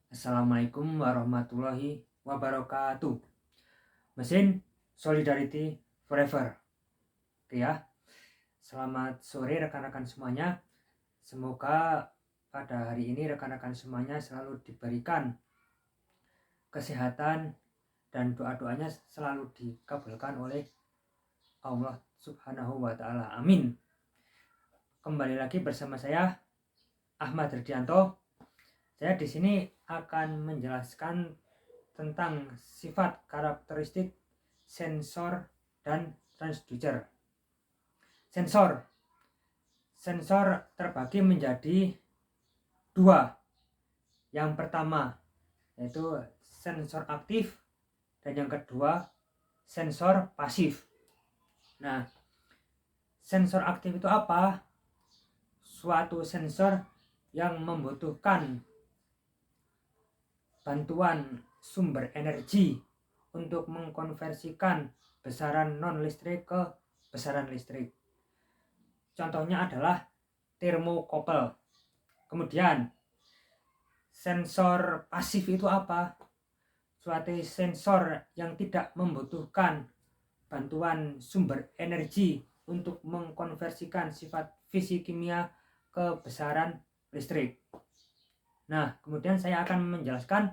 Assalamualaikum warahmatullahi wabarakatuh. Mesin Solidarity Forever. Oke ya. Selamat sore rekan-rekan semuanya. Semoga pada hari ini rekan-rekan semuanya selalu diberikan kesehatan dan doa-doanya selalu dikabulkan oleh Allah Subhanahu wa taala. Amin. Kembali lagi bersama saya Ahmad Ridianto. Saya di sini akan menjelaskan tentang sifat karakteristik sensor dan transducer. Sensor terbagi menjadi dua. Yang pertama yaitu sensor aktif dan yang kedua sensor pasif. Nah, sensor aktif itu apa? Suatu sensor yang membutuhkan bantuan sumber energi untuk mengkonversikan besaran non listrik ke besaran listrik. Contohnya adalah termokopel. Kemudian sensor pasif itu apa? Suatu sensor yang tidak membutuhkan bantuan sumber energi untuk mengkonversikan sifat fisik kimia ke besaran listrik. Nah, kemudian saya akan menjelaskan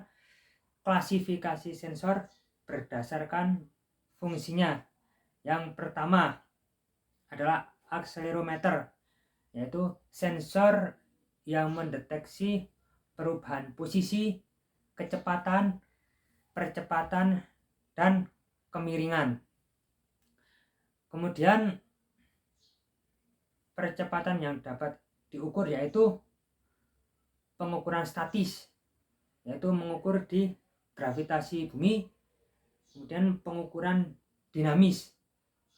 klasifikasi sensor berdasarkan fungsinya. Yang pertama adalah akselerometer, yaitu sensor yang mendeteksi perubahan posisi, kecepatan, percepatan, dan kemiringan. Kemudian percepatan yang dapat diukur yaitu pengukuran statis, yaitu mengukur di gravitasi bumi. Kemudian pengukuran dinamis,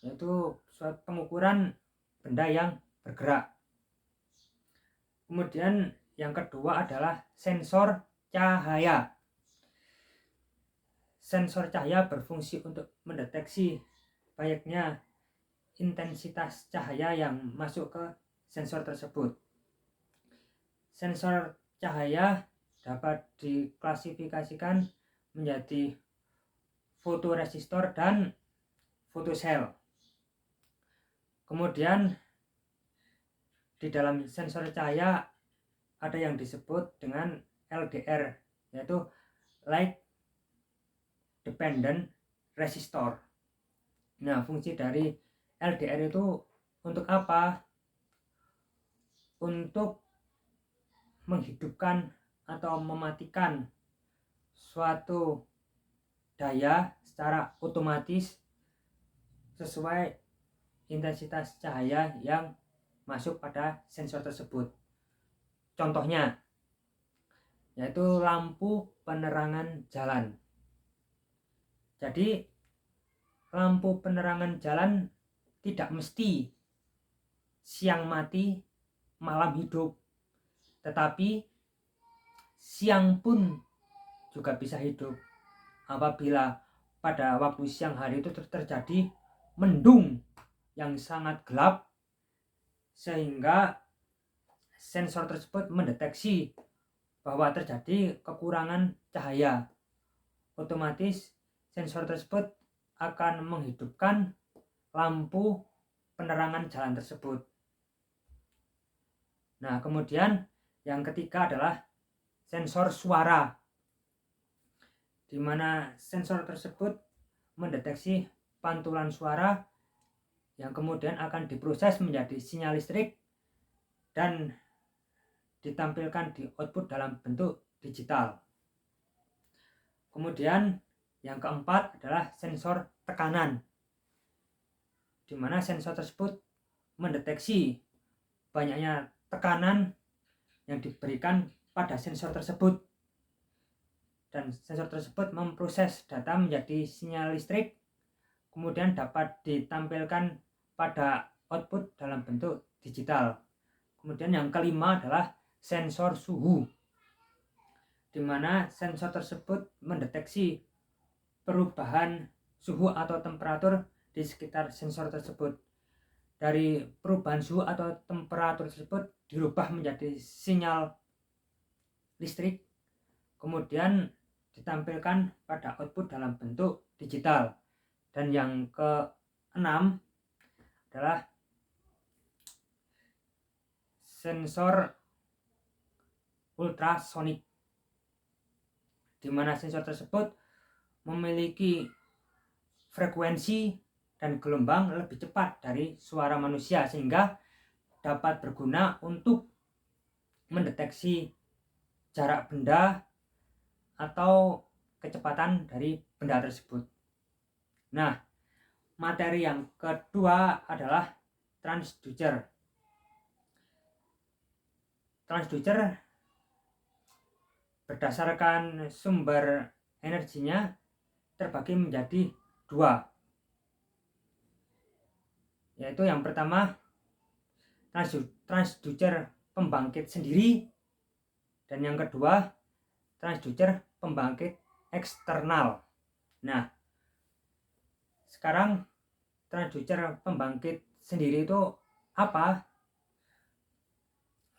yaitu suatu pengukuran benda yang bergerak. Kemudian yang kedua adalah sensor cahaya. Sensor cahaya berfungsi untuk mendeteksi banyaknya intensitas cahaya yang masuk ke sensor tersebut. Sensor cahaya dapat diklasifikasikan menjadi fotoresistor dan fotosel. Kemudian di dalam sensor cahaya ada yang disebut dengan LDR, yaitu Light Dependent Resistor. Nah, fungsi dari LDR itu untuk apa? Untuk menghidupkan atau mematikan suatu daya secara otomatis sesuai intensitas cahaya yang masuk pada sensor tersebut. Contohnya yaitu lampu penerangan jalan. Jadi lampu penerangan jalan tidak mesti siang mati malam hidup, tetapi siang pun juga bisa hidup apabila pada waktu siang hari itu terjadi mendung yang sangat gelap, sehingga sensor tersebut mendeteksi bahwa terjadi kekurangan cahaya. Otomatis sensor tersebut akan menghidupkan lampu penerangan jalan tersebut. Nah, kemudian yang ketiga adalah sensor suara, di mana sensor tersebut mendeteksi pantulan suara yang kemudian akan diproses menjadi sinyal listrik dan ditampilkan di output dalam bentuk digital. Kemudian yang keempat adalah sensor tekanan, di mana sensor tersebut mendeteksi banyaknya tekanan yang diberikan pada sensor tersebut, dan sensor tersebut memproses data menjadi sinyal listrik, kemudian dapat ditampilkan pada output dalam bentuk digital. Kemudian yang kelima adalah sensor suhu, di mana sensor tersebut mendeteksi perubahan suhu atau temperatur di sekitar sensor tersebut. Dari perubahan suhu atau temperatur tersebut dirubah menjadi sinyal listrik, kemudian ditampilkan pada output dalam bentuk digital. Dan yang keenam adalah sensor ultrasonik, di mana sensor tersebut memiliki frekuensi dan gelombang lebih cepat dari suara manusia, sehingga dapat berguna untuk mendeteksi jarak benda atau kecepatan dari benda tersebut. Nah, materi yang kedua adalah transducer. Transducer berdasarkan sumber energinya terbagi menjadi dua, yaitu yang pertama transducer pembangkit sendiri, dan yang kedua transducer pembangkit eksternal. Nah, sekarang transducer pembangkit sendiri itu apa?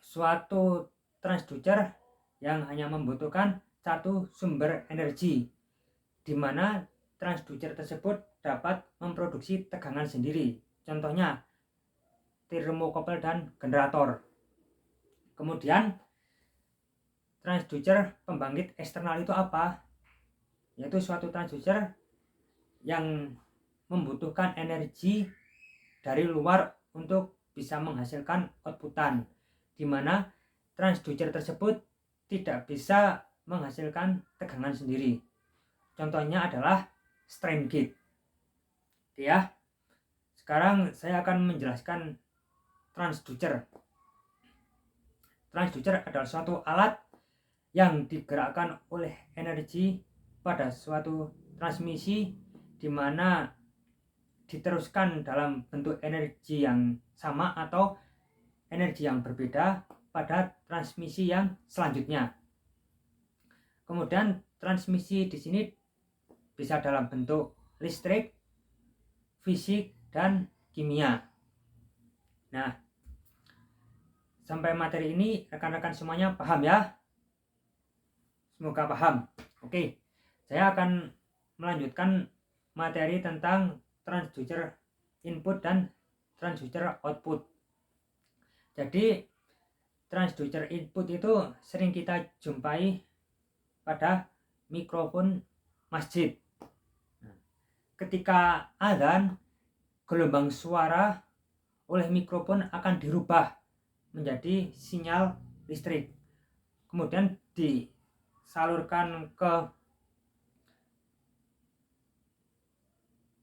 Suatu transducer yang hanya membutuhkan satu sumber energi, di mana transducer tersebut dapat memproduksi tegangan sendiri. Contohnya termokouple dan generator. Kemudian transducer pembangkit eksternal itu apa? Yaitu suatu transducer yang membutuhkan energi dari luar untuk bisa menghasilkan outputan, di mana transducer tersebut tidak bisa menghasilkan tegangan sendiri. Contohnya adalah strain gauge. Oke ya. Sekarang saya akan menjelaskan transducer. Transducer adalah suatu alat yang digerakkan oleh energi pada suatu transmisi, di mana diteruskan dalam bentuk energi yang sama atau energi yang berbeda pada transmisi yang selanjutnya. Kemudian transmisi di sini bisa dalam bentuk listrik, fisik, dan kimia. Nah, sampai materi ini rekan-rekan semuanya paham ya? Semoga paham. Oke, saya akan melanjutkan materi tentang transducer input dan transducer output. Jadi transducer input itu sering kita jumpai pada mikrofon masjid. Ketika azan, gelombang suara oleh mikrofon akan dirubah menjadi sinyal listrik, kemudian disalurkan ke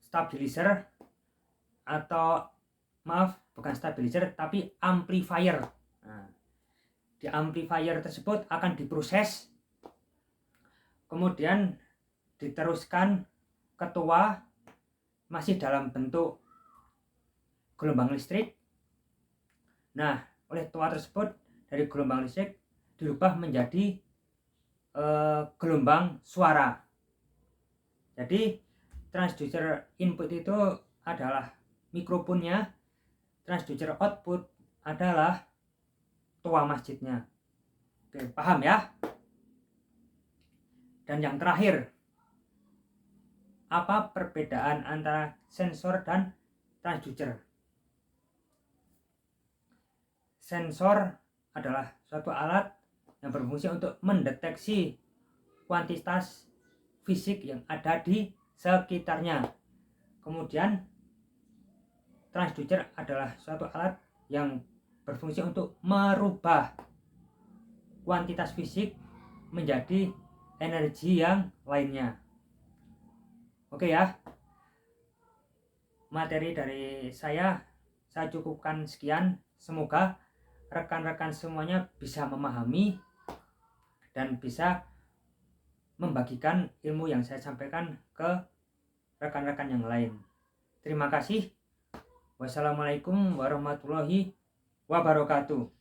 stabilizer, atau maaf, bukan stabilizer tapi amplifier. Nah, di amplifier tersebut akan diproses, kemudian diteruskan ke tuah masih dalam bentuk gelombang listrik. Nah, oleh tuah tersebut dari gelombang listrik dirubah menjadi gelombang suara. Jadi transducer input itu adalah mikrofonnya, transducer output adalah tuah masjidnya. Oke, paham ya? Dan yang terakhir, apa perbedaan antara sensor dan transducer? Sensor adalah suatu alat yang berfungsi untuk mendeteksi kuantitas fisik yang ada di sekitarnya. Kemudian transducer adalah suatu alat yang berfungsi untuk merubah kuantitas fisik menjadi energi yang lainnya. Oke ya, materi dari saya cukupkan sekian. Semoga rekan-rekan semuanya bisa memahami dan bisa membagikan ilmu yang saya sampaikan ke rekan-rekan yang lain. Terima kasih. Wassalamualaikum warahmatullahi wabarakatuh.